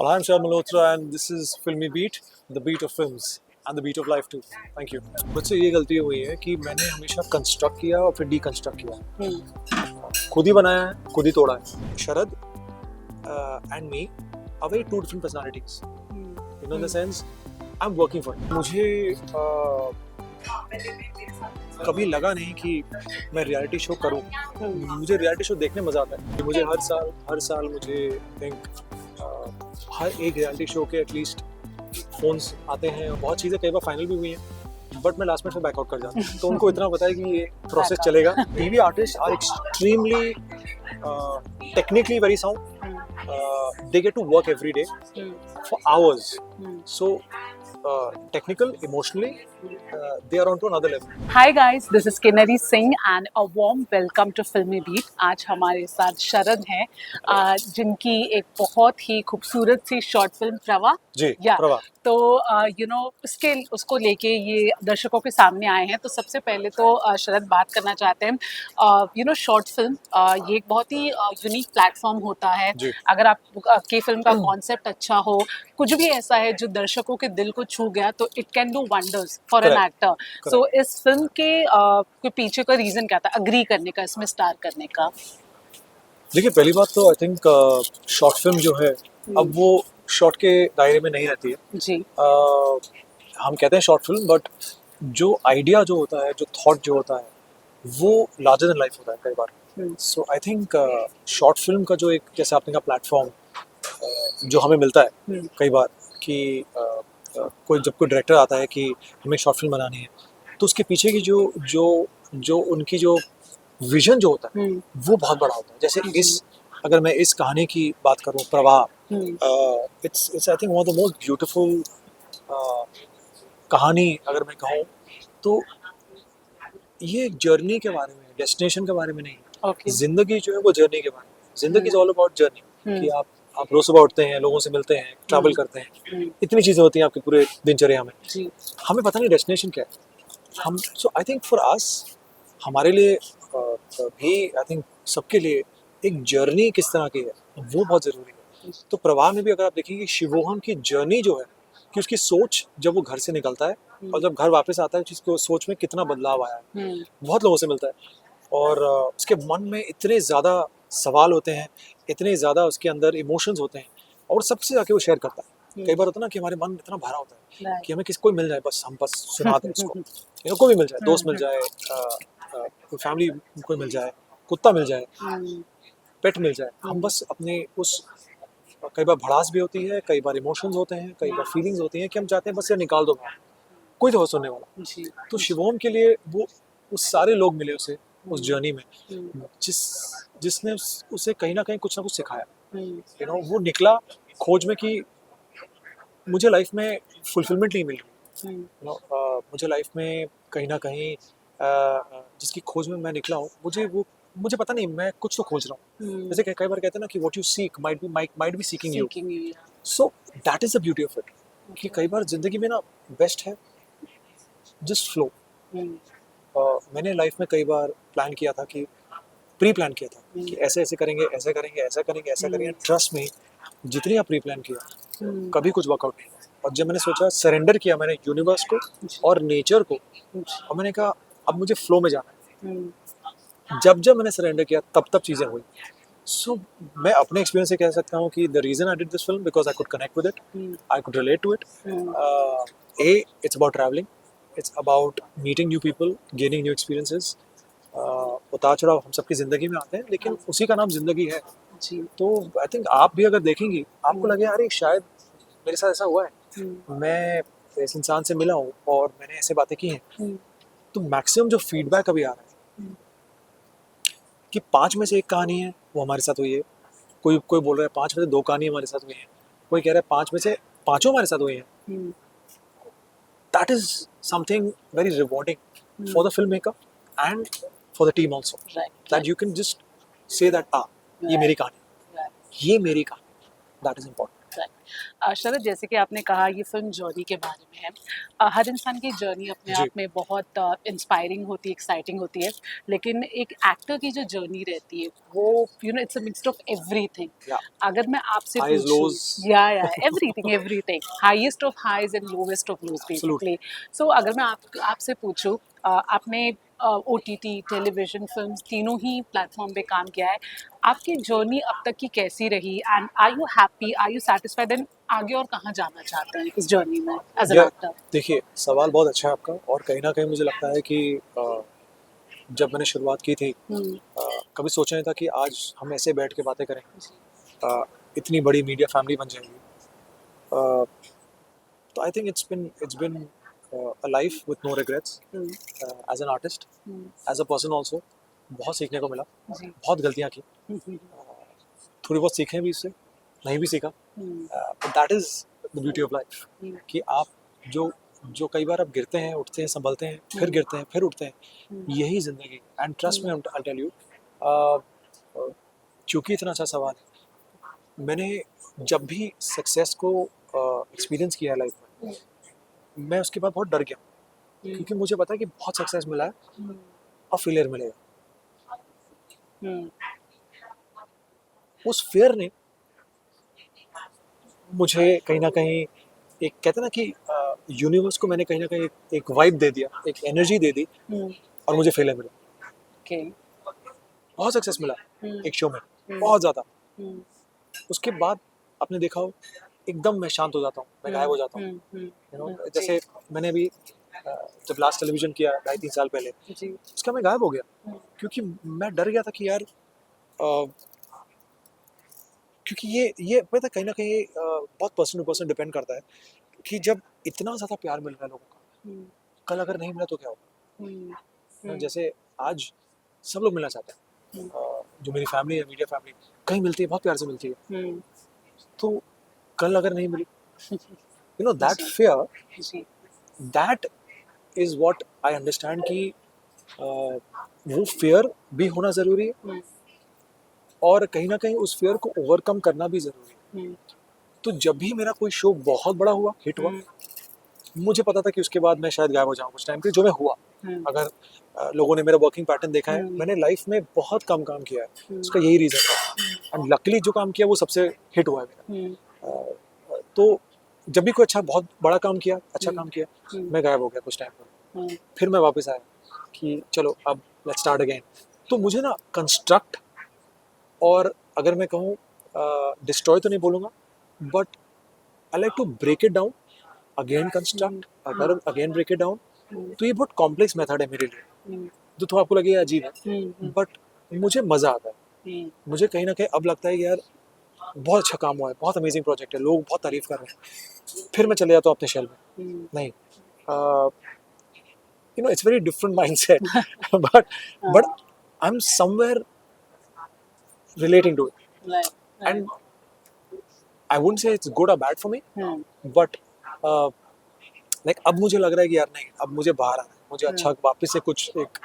Well, I'm Shah Malhotra and this is Filmy Beat, the beat of films and the beat of life too. Thank you. मुझसे ये गलती हुई है कि मैंने हमेशा कंस्ट्रक्ट किया और फिर डीकंस्ट्रक्ट किया। खुद ही बनाया है, खुद ही तोड़ा है। शरद and me are very two different personalities. You know, in the sense, I'm working for it. मुझे कभी लगा नहीं कि मैं रियलिटी शो करूं। मुझे रियलिटी शो देखने मजा आता है। मुझे हर साल मुझे थिंक हर एक रियलिटी शो के एटलीस्ट फोन्स आते हैं। बहुत चीज़ें कई बार फाइनल भी हुई हैं, बट मैं लास्ट मिनट में बैकआउट कर जाता हूँ। तो उनको इतना पता है कि ये प्रोसेस चलेगा। TV artist are extremely technically very sound. They get to work every day for hours. So technical, emotionally, they are on to another level. Hi guys, this is Kinnari Singh and a warm welcome to Filmy Beat. आज हमारे साथ शरद हैं, जिनकी एक बहुत ही खूबसूरत सी short film प्रवा जी, प्रवा। तो उसको लेके ये दर्शकों के सामने आए हैं। तो सबसे पहले तो शरद बात करना चाहते हैं शॉर्ट फिल्म ये एक बहुत ही यूनिक प्लेटफॉर्म होता है। अगर आपकी फिल्म का कॉन्सेप्ट अच्छा हो, कुछ भी ऐसा है जो दर्शकों के दिल को छू गया, तो it can do wonders for an actor. So इस फिल्म के पीछे का रीजन क्या था अग्री करने का, इसमें स्टार करने का? देखिए, पहली बात तो आई थिंक शॉर्ट फिल्म जो है अब वो शॉर्ट के दायरे में नहीं रहती है जी। हम कहते हैं शॉर्ट फिल्म, बट जो आइडिया जो होता है, जो थॉट जो होता है, वो लार्जर देन लाइफ होता है कई बार। सो आई थिंक शॉर्ट फिल्म का जो एक, जैसे आपने कहा, प्लेटफॉर्म जो हमें मिलता है कई बार कि जब कोई डायरेक्टर आता है कि हमें शॉर्ट फिल्म बनानी है, तो उसके पीछे की जो उनकी जो विजन जो होता है वो बहुत बड़ा होता है। जैसे अगर मैं इस कहानी की बात करूं, प्रवाह, it's I think one of the most beautiful कहानी अगर मैं कहूँ तो ये जर्नी के बारे में, डेस्टिनेशन के बारे में नहीं। जिंदगी जो है वो जर्नी के बारे में। जिंदगी इज ऑल अबाउट जर्नी, कि आप रोज सुबह उठते हैं, लोगों से मिलते हैं, ट्रैवल करते हैं, इतनी चीजें होती हैं आपके पूरे दिनचर्या में। हमें पता नहीं डेस्टिनेशन क्या है। सो आई थिंक फॉर अस, हमारे लिए भी, आई थिंक सबके लिए एक जर्नी किस तरह की है वो बहुत जरूरी है। तो प्रवाह में भी अगर आप देखेंगे, शिवोहम की जर्नी जो है, कि उसकी सोच जब वो घर से निकलता है और जब घर वापस आता है, उसकी सोच में कितना बदलाव आया है। बहुत लोगों से मिलता है और उसके मन में इतने ज़्यादा सवाल होते हैं, इतने ज़्यादा उसके अंदर इमोशंस होते हैं, और सबसे जाके वो शेयर करता है। कई बार होता है ना कि हमारे मन इतना भरा होता है कि हमें किसी कोई मिल जाए, बस हम बस सुना दें उसको। कोई भी मिल जाए, दोस्त मिल जाए, कोई फैमिली कोई मिल जाए, कुत्ता मिल जाए, पेट मिल जाए, हम बस अपने उस, कई बार भड़ास भी होती है, कई बार इमोशंस होते हैं, कई बार फीलिंग्स होती हैं कि हम चाहते हैं बस ये निकाल दो, कोई तो सुनने वाला। तो शिवोम के लिए वो सारे लोग मिले उसे उस जर्नी में, जिसने उसे कहीं ना कुछ सिखाया। वो निकला खोज में कि मुझे लाइफ में फुलफिलमेंट नहीं मिल रही। मुझे लाइफ में कहीं ना कहीं जिसकी खोज में मैं निकला हूँ, मुझे पता नहीं, मैं कुछ तो खोज रहा हूँ। जैसे कई बार कहते हैं ना कि what you seek might be seeking you. So that is the beauty of it, कि कई बार जिंदगी में ना बेस्ट है जस्ट फ्लो। मैंने लाइफ में कई बार प्लान किया था, कि प्री प्लान किया था कि ऐसे करेंगे, ऐसा करेंगे, ऐसा करेंगे, ऐसा करेंगे। ट्रस्ट में जितनी आप प्री प्लान किया, कभी कुछ वर्कआउट नहीं। और जब मैंने सोचा, सरेंडर किया मैंने यूनिवर्स को और नेचर को, और मैंने कहा अब मुझे फ्लो में जाना है। जब मैंने सरेंडर किया, तब चीज़ें हुई। सो मैं अपने एक्सपीरियंस से कह सकता हूँ कि the reason I did this film because I could connect with it, I could relate to it. It's about travelling, it's about meeting new people, gaining new experiences. उतार चढ़ाव हम सबकी ज़िंदगी में आते हैं, लेकिन उसी का नाम ज़िंदगी है। तो आई थिंक आप भी अगर देखेंगी, आपको लगे अरे शायद मेरे साथ ऐसा हुआ है, मैं इस इंसान से मिला हूँ और मैंने ऐसे बातें की हैं। तो मैक्सिमम जो फीडबैक अभी आ रहा है कि 5 में से 1 कहानी है वो हमारे साथ हुई है, कोई बोल रहा है 5 में से 2 कहानी हमारे साथ हुई है, कोई कह रहा है 5 में से 5 हमारे साथ हुई हैं। That is something very rewarding for the film maker and for the team also, that you can just say that ये मेरी कहानी, ये मेरी कहानी। That is important. शरद, जैसे कि आपने कहा ये फिल्म जर्नी के बारे में है। हर इंसान की जर्नी अपने जी। आप में बहुत इंस्पायरिंग होती है, एक्साइटिंग होती है, लेकिन एक एक्टर की जो जर्नी रहती है वो it's a mix of everything. या अगर मैं आपसे हाइज पूछूं, lows. Yeah everything everything, highest of highs and lowest of lows absolutely. Basically. So अगर मैं आपसे पूछूं, आपने ओटीटी, टेलीविजन, फिल्म्स तीनों ही प्लेटफॉर्म पे काम किया है। आपकी जर्नी अब तक की कैसी रही and are you happy, are you satisfied and आगे और कहाँ जाना चाहते हैं इस जर्नी में एज एन या एक्टर? देखिए, सवाल बहुत अच्छा है आपका, और कहीं ना कहीं मुझे लगता है कि जब मैंने शुरुआत की थी, कभी सोचा नहीं था कि आज हम ऐसे बैठ के बातें करें, इतनी बड़ी मीडिया फैमिली बन जाएगी। अ, तो I think it's been a life with no regrets, as an artist, as a person also. बहुत सीखने को मिला, जी। बहुत गलतियाँ की, थोड़ी बहुत सीखे भी इससे, नहीं भी सीखा। That is the beauty of life, कि आप जो जो कई बार आप गिरते हैं, उठते हैं, संभलते हैं, फिर गिरते हैं, फिर उठते हैं, यही ज़िंदगी। And trust me, I tell you, चूँकि इतना अच्छा सवाल है, मैंने जब भी सक्सेस को एक्सपीरियंस किया है लाइफ में, मैं उसके बाद बहुत डर गया, क्योंकि मुझे पता है कि बहुत सक्सेस मिला है और फेलियर मिलेगा। उस फेयर ने मुझे कहीं ना कहीं, एक कहते हैं ना कि यूनिवर्स को मैंने कहीं ना कहीं एक वाइब दे दिया, एक एनर्जी दे दी, और मुझे फेलियर मिला। ओके। बहुत सक्सेस मिला एक शो में, बहुत ज़्यादा। उसके बाद आपने देखा हो, एकदम मैं शांत हो जाता हूँ, मैं गायब हो जाता हूँ। जैसे मैंने अभी जब लास्ट टेलीविजन किया 2.5-3 साल पहले, जी। उसका मैं गायब हो गया, क्योंकि मैं डर गया था कि यार, क्योंकि ये पता है, कहीं ना कहीं बहुत पर्सन टू पर्सन डिपेंड करता है, कि जब इतना ज़्यादा प्यार मिल रहा है लोगों का, कल अगर नहीं मिला तो क्या होगा। जैसे आज सब लोग मिलना चाहते हैं, जो मेरी फैमिली है, मीडिया फैमिली, कहीं मिलती है, बहुत प्यार से मिलती है, तो कल अगर नहीं मिली, that fair, that is what I understand, कि वो फेयर भी होना ज़रूरी है, और कहीं ना कहीं उस फेयर को ओवरकम करना भी ज़रूरी है। तो जब भी मेरा कोई शो बहुत बड़ा हुआ, हिट हुआ, मुझे पता था कि उसके बाद मैं शायद गायब हो जाऊँ कुछ टाइम के लिए, जो मैं हुआ। अगर लोगों ने मेरा वर्किंग पैटर्न देखा है, मैंने लाइफ में बहुत कम काम किया है, उसका यही रीज़न है, एंड लकीली जो काम किया वो सबसे हिट हुआ है मेरा। तो जब भी कोई अच्छा, बहुत बड़ा काम किया, अच्छा काम किया, मैं गायब हो गया कुछ टाइम पर, फिर मैं वापस आया कि चलो अब लेट्स स्टार्ट अगेन। तो मुझे ना कंस्ट्रक्ट, और अगर मैं कहूँ डिस्ट्रॉय तो नहीं बोलूँगा, but I like to break it down, again construct, अगर अगेन ब्रेक इट डाउन। तो ये बहुत कॉम्प्लेक्स मेथड है मेरे लिए, जो तो आपको लगे अजीब है, बट मुझे मज़ा आता है। मुझे कहीं ना कहीं अब लगता है कि यार, बहुत अच्छा काम हुआ है, बहुत अमेजिंग प्रोजेक्ट है, लोग बहुत तारीफ कर रहे हैं, फिर मैं चले जाता हूँ अपने शेल में। नहीं, it's very different mindset, but I'm somewhere relating to it, and I wouldn't say it's good or bad for me, but like अब मुझे लग रहा है कि यार नहीं, अब मुझे बाहर आना है, मुझे अच्छा वापस से कुछ एक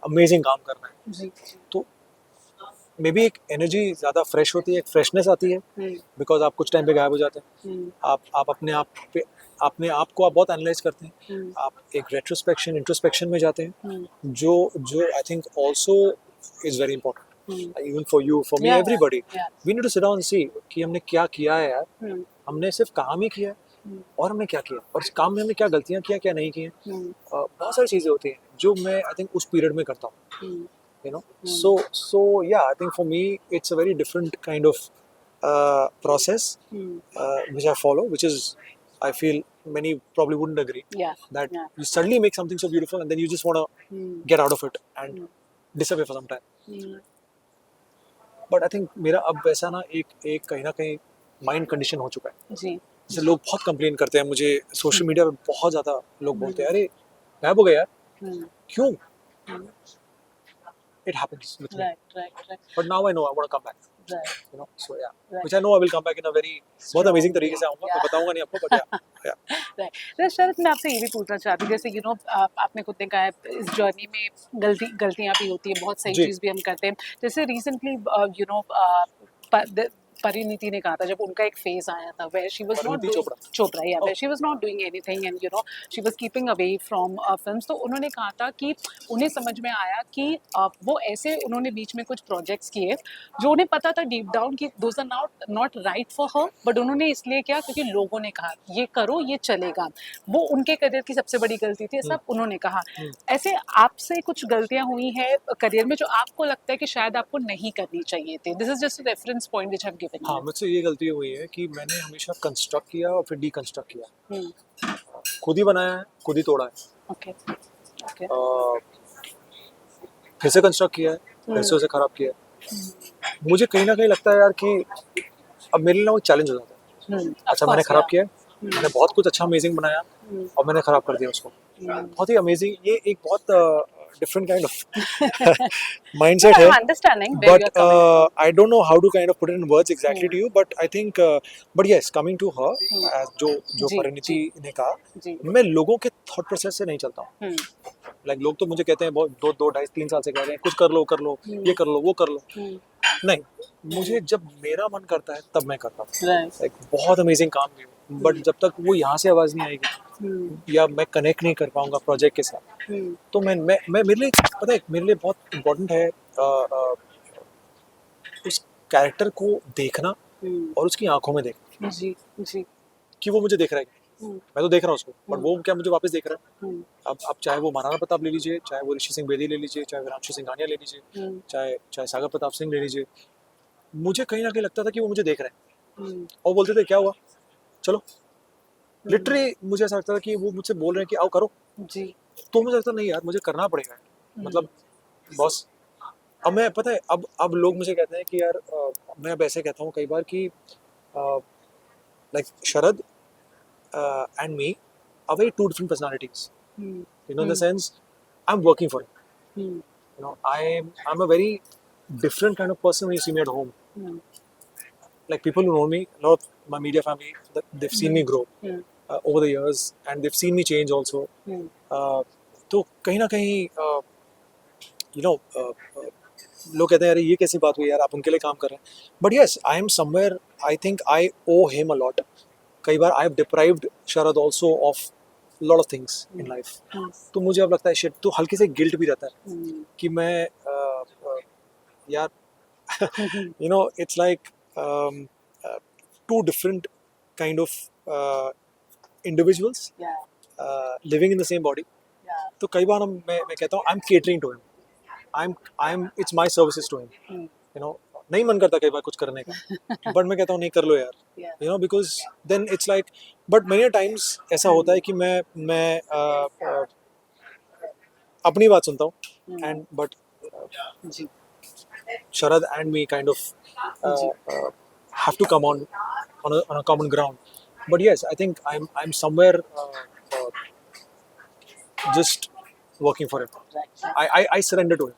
अमेजिंग काम करना है। तो मे बी एक एनर्जी ज़्यादा फ्रेश होती है, एक फ्रेशनेस आती है, बिकॉज आप कुछ टाइम पे गायब हो जाते हैं, आप अपने आप पे, अपने आप को आप बहुत एनालाइज करते हैं, आप एक रेट्रोस्पेक्शन, इंट्रोस्पेक्शन में जाते हैं, जो जो I think also is very important, even for you, for me, everybody. We need to sit down and see कि हमने क्या किया है यार, हमने सिर्फ काम ही किया है, और हमने क्या किया, और इस काम में हमने क्या गलतियां किया, क्या नहीं किया। बहुत सारी चीज़ें होती हैं जो मैं आई थिंक उस पीरियड में करता हूँ, so yeah, I think for me it's a very different kind of process which I follow, which is, I feel many probably wouldn't agree, that you suddenly make something so beautiful and then you just want to get out of it and disappear for some time. But I think मेरा अब वैसा ना एक कहीं ना कहीं mind condition हो चुका है। जैसे लोग बहुत कंप्लेन करते हैं मुझे, सोशल मीडिया पे बहुत ज़्यादा लोग बोलते हैं, अरे गायब हो गया यार, क्यों? It happens with me. Right. But now I know I want to come back. So yeah, which I know I will come back in a very बहुत अमेजिंग तरीके से आऊँगा, मैं बताऊँगा नहीं आपको, but yeah. शरद, मैं आपसे ये भी पूछना चाहती हूँ, जैसे आपने खुद ने कहा है इस जर्नी में गलतियाँ भी होती हैं, बहुत सही जी। चीज़ भी हम करते हैं। जैसे रिसेंटली परिणीति ने कहा था जब उनका एक फेज आया था where she was not Parineeti doing Chopra. Chopra yeah Oh. where she was not doing anything and you know she was keeping away from films, तो उन्होंने कहा था कि उन्हें समझ में आया कि वो ऐसे उन्होंने बीच में कुछ प्रोजेक्ट्स किए जो उन्हें पता था डीप डाउन कि those are not right for her, but उन्होंने इसलिए किया क्योंकि लोगों ने कहा ये करो ये चलेगा। वो उनके करियर की सबसे बड़ी गलती थी, ऐसा उन्होंने कहा। ऐसे आपसे कुछ गलतियां हुई है करियर में जो आपको लगता है कि शायद आपको नहीं करनी चाहिए थी? This is just reference point which I have given हाँ, यू। मुझसे ये गलती हुई है कि मैंने हमेशा कंस्ट्रक्ट किया और फिर डीकंस्ट्रक्ट किया। हम्म, खुद ही बनाया है, खुद ही तोड़ा है। ओके ओके फिर से कंस्ट्रक्ट किया है, फिर से उसे खराब किया है। मुझे कहीं ना कहीं लगता है यार कि अब मेरे लिए ना वो चैलेंज हो जाता है। अच्छा मैंने खराब किया है, मैंने बहुत कुछ अच्छा अमेजिंग बनाया और मैंने खराब कर दिया उसको। बहुत ही अमेजिंग, ये एक बहुत डिफरेंट काइंड ऑफ माइंडसेट है। Understanding But I don't know how to kind of put it in words exactly to you. But I think, but yes, coming to her, जो जी, परिणीति ने कहा, जी मैं लोगों के थॉट प्रोसेस से नहीं चलता हूँ। लाइक लोग तो मुझे कहते हैं बहुत 2-2 ढाई 3 साल से कह रहे हैं कुछ कर लो, ये कर लो, वो कर लो। नहीं, मुझे जब मेरा मन करता है तब मैं करता हूँ। राइट लाइक बहुत अमेजिंग काम भी हो, बट जब तक वो यहाँ से आवाज़ नहीं आएगी या मैं कनेक्ट नहीं कर पाऊंगा प्रोजेक्ट के साथ, तो मैं मेरे लिए पता है मेरे लिए बहुत इम्पोर्टेंट है उस कैरेक्टर को देखना और उसकी आंखों में देखना जी जी कि वो मुझे देख रहा है। मैं तो देख रहा हूँ उसको, बट वो क्या मुझे वापस देख रहा है। अब चाहे वो महाराणा प्रताप ले लीजिए, चाहे वो ऋषि सिंह बेदी ले लीजिए, चाहे विरांशु सिंघानिया ले लीजिए, चाहे सागर प्रताप सिंह ले लीजिए, मुझे कहीं ना कहीं लगता था कि वो मुझे देख रहे हैं और बोलते थे क्या हुआ चलो। लिटरली मुझे ऐसा लगता था कि वो मुझसे बोल रहे हैं कि आओ करो, जी तो मुझे लगता नहीं यार मुझे करना पड़ेगा। मतलब बॉस, अब मैं पता है अब लोग मुझे कहते हैं कि यार मैं अब ऐसे कहता हूँ कई बार कि like Sharad and me are very two different personalities. You know, in the sense, I'm working for it. You know, I'm a very different kind of person when you see me at home. Like people who know me, a lot of my media family, they've seen me grow over the years, and they've seen me change also. तो कहीं ना कहीं you know, लोग कहते हैं अरे ये कैसी बात हुई यार, आप उनके लिए काम कर रहे हैं। But yes, I am somewhere, I think I owe him a lot. कई बार I have deprived Sharad also of lot of things in life. तो मुझे अब लगता है शिट, तो हल्के से गिल्ट भी रहता है कि मैं यार you know it's like two different kind of individuals living in the same body. तो कई बार मैं कहता हूँ I am catering to him, I am it's my services to him. You know, नहीं मन करता कई बार कुछ करने का, बट मैं कहता हूँ नहीं कर लो यार, you know, because then it's like. But many times ऐसा होता है कि मैं अपनी बात सुनता हूँ and but Sharad and me kind of have to come on a common ground. But yes, I think I'm somewhere just working for him. I surrender to him.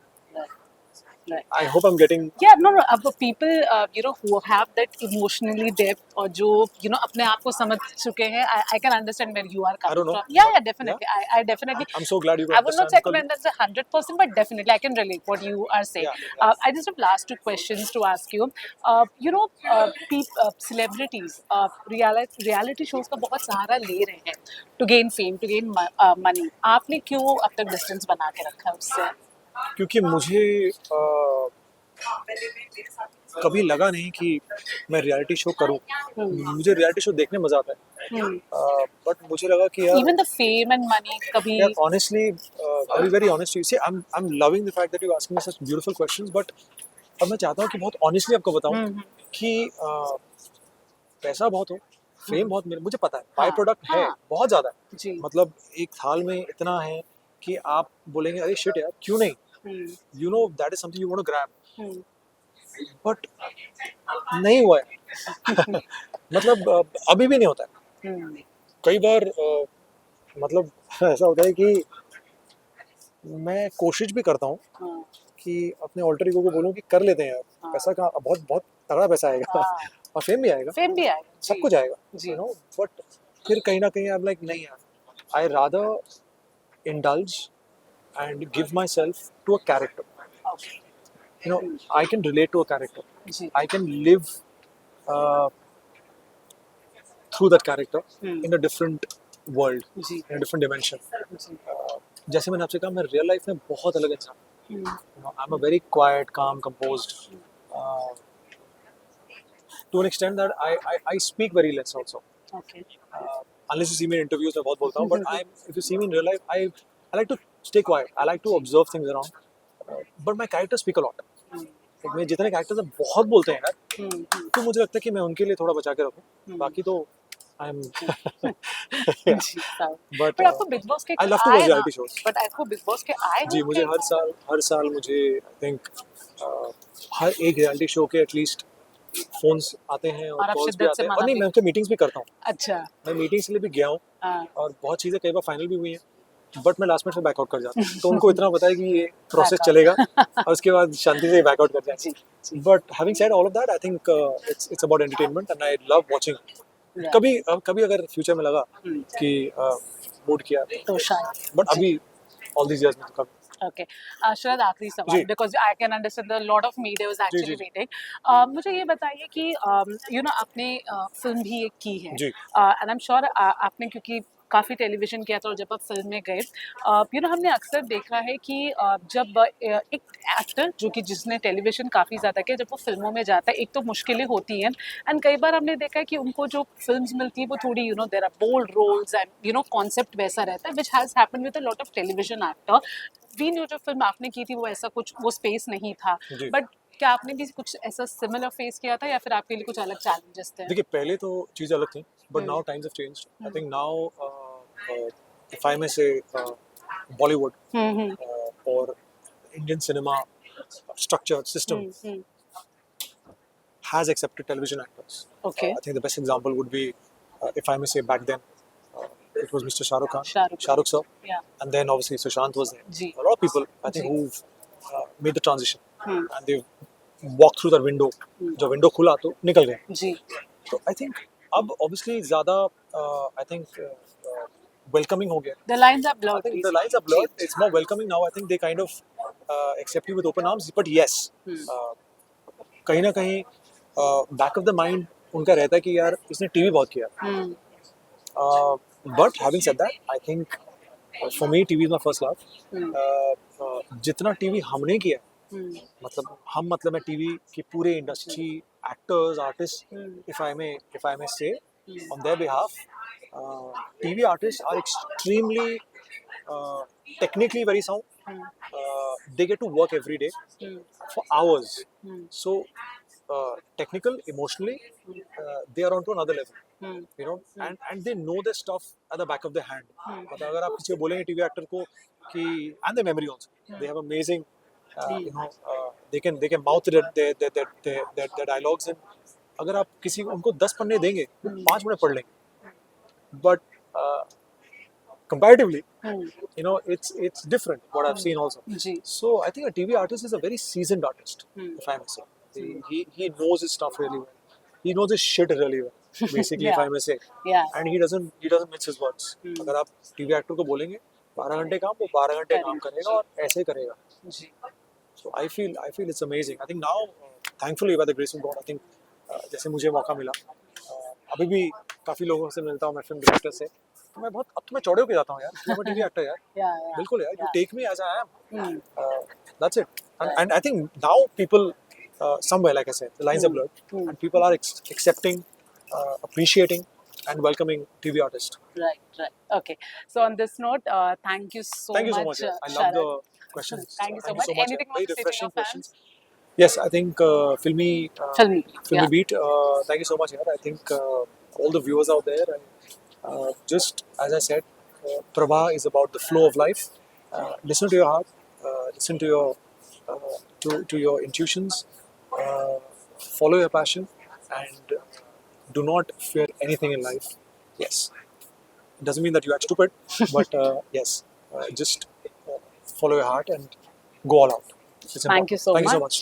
Right. I hope I'm getting. Yeah, no. People, you know, who have that emotionally depth और जो you know अपने आप को समझ चुके हैं, I can understand where you are coming I don't know. from. Yeah, definitely. Yeah? I definitely. I'm so glad you I would not say I can understand. understand 100%, but definitely I can relate what you are saying. Yeah. I just have last 2 questions to ask you. You know, celebrities, reality shows का बहुत सहारा ले रहे हैं to gain fame, to gain money. आपने क्यों अब तक distance बना के रखा है उससे? क्योंकि मुझे कभी लगा नहीं कि मैं रियलिटी शो करूं। मुझे रियलिटी शो देखने मजा आता है, बट मुझे लगा कि यार even the fame and money कभी यार honestly, I'll be very honest with you. See, I'm loving the fact that you're asking me such beautiful questions, but अब मैं चाहता हूँ कि बहुत honestly आपको बताऊं कि पैसा बहुत हो, फेम बहुत मिले, मुझे पता है बाय प्रोडक्ट है बहुत ज्यादा है जी मतलब एक थाल में इतना है कि आप बोलेंगे अरे शिट यार क्यों नहीं, you know that is something you want to grab, but नहीं हुआ है मतलब अभी भी नहीं होता है। कई बार मतलब ऐसा होता है कि मैं कोशिश भी करता हूँ कि अपने ऑल्टर ईगो को बोलूँ कि कर लेते हैं यार, पैसा का बहुत बहुत तगड़ा पैसा आएगा और फेम भी आएगा, सब कुछ आएगा, यू नो, बट फिर कहीं ना कहीं आई एम लाइक नहीं यार, I rather indulge and give myself to a character, you know, I can relate to a character, I can live uh, through that character in a different world, जी in a different dimension. जी जैसे मैंने आपसे कहा, मैं real life में बहुत अलग इंसान हूँ. I am a very quite, काम, composed. Uh, to an extent that I speak very less also. Okay Unless you see me in interviews, मैं बहुत बोलता हूँ. But if you see me in real life, I like to stay quiet. I like to observe things around. But my characters speak a lot. Like, मेरे जितने characters हैं बहुत बोलते हैं यार. तो मुझे लगता है कि मैं उनके लिए थोड़ा बचा के रखूँ. बाकी तो I am. Yeah. जी साहब. But पर आपको बिग बॉस के I love to आए watch ना, reality shows. बट आपको बिग बॉस के आए जी, मुझे होंगे. हर साल मुझे I think हर एक रियलिटी शो के एटलीस्ट फोन्स आते हैं और और आप कॉल्स भी शिद्दत से आते हैं. और मना नहीं, भी. मैं उनके मीटिंग्स भी करता हूँ. अच्छा. मैं मीटिंग्स के लिए भी गया हूँ हाँ. और बहुत चीज़ें कई बार फाइनल भी हुई हैं. बट मैं लास्ट मिनट में बैकआउट कर जाता हूँ. तो उनको इतना पता है कि ये प्रोसेस Back out. चलेगा और उसके बाद शांति से बैकआउट कर जाते जी हैं. जी. But having said all of that, I think it's about entertainment and I love watching. Right. कभी अगर फ्यूचर में लगा कि मूड किया, तो शायद. बट अभी ऑल दीज इयर्स में तो कभी. Okay. शायद आखिरी सवाल, जी. because I can understand a lot of media is actually ji, ji. waiting. मुझे ये बताइए कि आपने फिल्म भी एक की है, जी. and I'm sure आपने क्योंकि काफ़ी टेलीविजन किया था और जब आप फिल्म में गए, हमने अक्सर देखा है कि जब एक एक्टर जो कि जिसने टेलीविजन काफ़ी ज़्यादा किया, जब वो फिल्मों में जाता है, एक तो मुश्किलें होती हैं, एंड कई बार हमने देखा है कि उनको जो फिल्म्स मिलती है वो थोड़ी there are bold roles and concept वैसा रहता है, which has happened with a lot of television actor. We knew जो फिल्म आपने की थी वो ऐसा कुछ वो स्पेस नहीं था, जी. बट क्या आपने भी कुछ ऐसा सिमिलर फेस किया था या फिर आपके लिए कुछ अलग चैलेंजेस थे? देखिए, पहले तो चीज़ें अलग थी, but now times have changed. I think now if I may say Bollywood or Indian cinema structure system has accepted television actors. Okay. I think the best example would be, if I may say, back then, it was Mr. Shah Rukh Khan, Shah Rukh sir, Yeah. and then obviously Sushant was there. जी. A lot of people, I think, जी. who've made the transition and they've walked through that window. जब window खुला तो निकल गए. जी. तो I think अब obviously ज़्यादा I think welcoming हो गया. The lines are I blurred. think the lines are blurred. It's more welcoming now. I think they kind of accept you with open arms. But yes, कहीं ना कहीं back of the mind उनका रहता है कि यार इसने टीवी बहुत किया. But having said that, I think for me TV is my first love. जितना टीवी हमने किया, मतलब मैं टीवी की पूरे industry, actors, artist, if I may say on their behalf, TV artist are extremely technically very sound. They get to work every day for hours. So technical, emotionally, they are onto another level. And they know their stuff at the back of their hand. मतलब अगर आप किसी को बोलेंगे TV actor को कि and their memory also, they have amazing, they can mouth their dialogues, and अगर आप किसी को उनको 10 पन्ने देंगे, वो 5 मिनट पढ़ लेंगे. But comparatively, it's different what I've seen also. Ji. So I think a TV artist is a very seasoned artist, if I may say. He knows his stuff really well. He knows his shit really well, basically, if I may say. Yeah. And he doesn't mince his words. अगर आप TV actor को बोलेंगे 12 घंटे काम, वो 12 घंटे काम करेगा और ऐसे ही करेगा. जी. So I feel it's amazing. I think now, thankfully, by the grace of God, I think जैसे मुझे मौका मिला, अभी भी काफी लोगों से मिलता हूँ मैं, फिल्म डायरेक्टर से, तो मैं बहुत, अब तो मैं चौड़े होके जाता हूँ यार, मैं टीवी एक्टर यार. बिल्कुल यार, you take me as I am. That's it. And I think now people, somewhere, like I said, the lines are blurred, and people are accepting, appreciating, and welcoming TV artists. Right. Okay. So on this note, thank you so Thank you so much. much. I love the questions. Thank you so much. Anything Very more to say to refreshing your questions. fans? Yes, I think filmy Yeah. beat. Thank you so much, yaar. I think all the viewers out there, and just as I said, Prabha is about the flow of life. Listen to your heart. Listen to your to your intuitions. Follow your passion, and do not fear anything in life. Yes, it doesn't mean that you act stupid, but yes, just follow your heart and go all out. It's Thank you so Thank you so much. much.